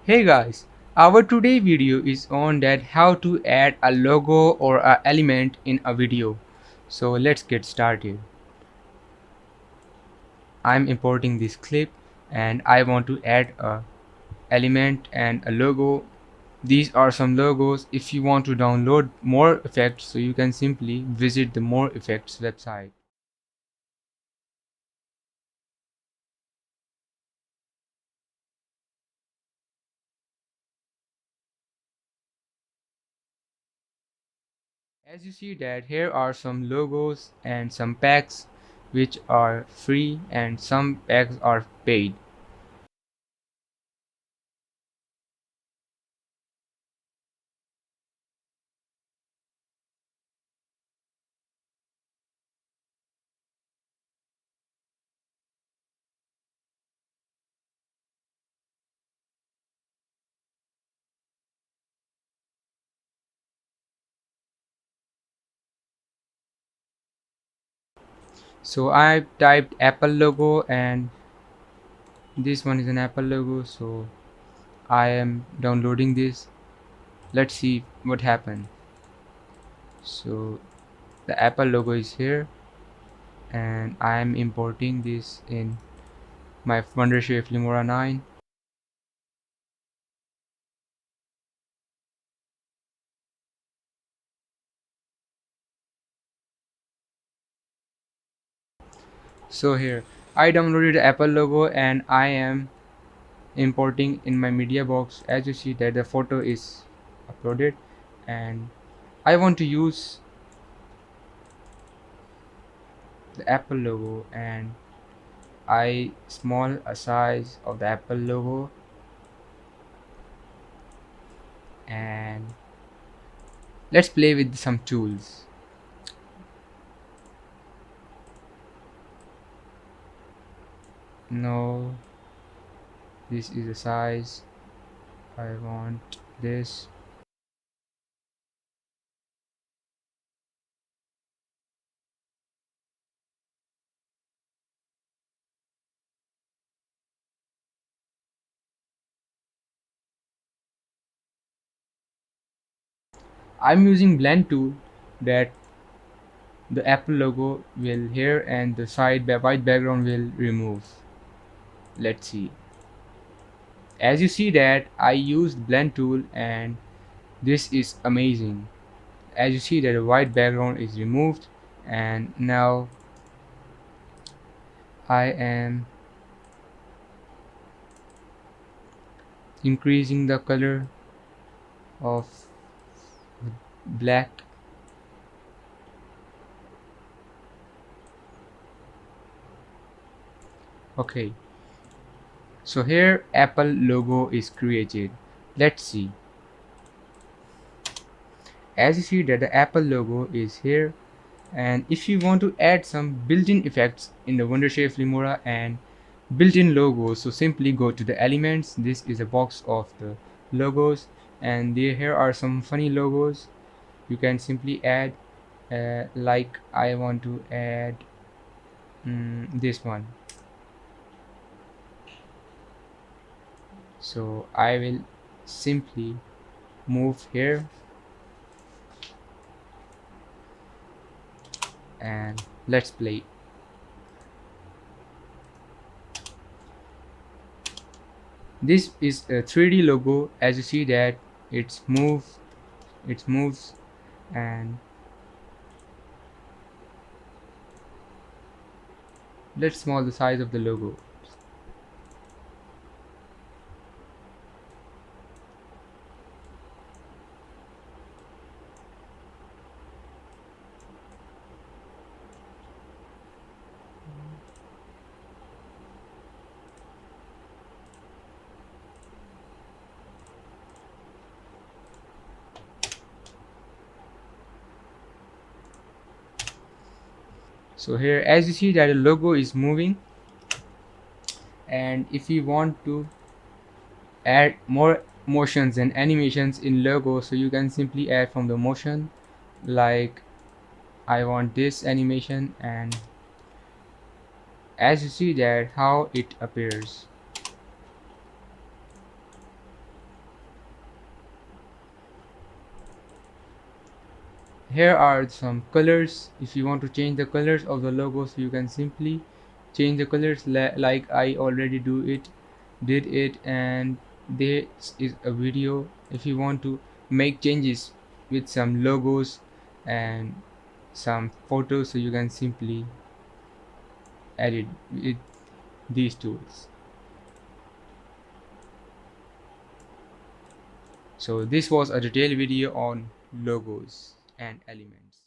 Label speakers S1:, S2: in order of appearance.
S1: Hey guys, our today video is on that how to add a logo or a element in a video. So let's get started. I'm importing this clip and I want to add a element and a logo. These are some logos. If you want to download more effects, so you can simply visit the more effects website. As you see that here are some logos and some packs which are free and some packs are paid. So I typed Apple logo and this one is an Apple logo, so I am downloading this. Let's see what happened. So the Apple logo is here and I am importing this in my Wondershare Filmora 9. So here I downloaded the Apple logo and I am importing in my media box. As you see that the photo is uploaded and I want to use the Apple logo and I small a size of the Apple logo and let's play with some tools. No, this is the size I want. This I'm using blend tool that the Apple logo will here and the white background will remove. Let's see. As you see that I used blend tool and this is amazing. As you see that the white background is removed and now I am increasing the color of black. Okay, so here Apple logo is created. Let's see. As you see that the Apple logo is here, and if you want to add some built-in effects in the Wondershare Filmora and built-in logos, so simply go to the elements. This is a box of the logos and here are some funny logos you can simply add, like I want to add this one. So I will simply move here and let's play. This is a 3D logo. As you see that it moves and let's small the size of the logo. So here as you see that the logo is moving, and if you want to add more motions and animations in logo, so you can simply add from the motion, like I want this animation, and as you see that how it appears. Here are some colors. If you want to change the colors of the logos, you can simply change the colors like I already did it. And this is a video. If you want to make changes with some logos and some photos, so you can simply edit with these tools. So this was a detailed video on logos and elements.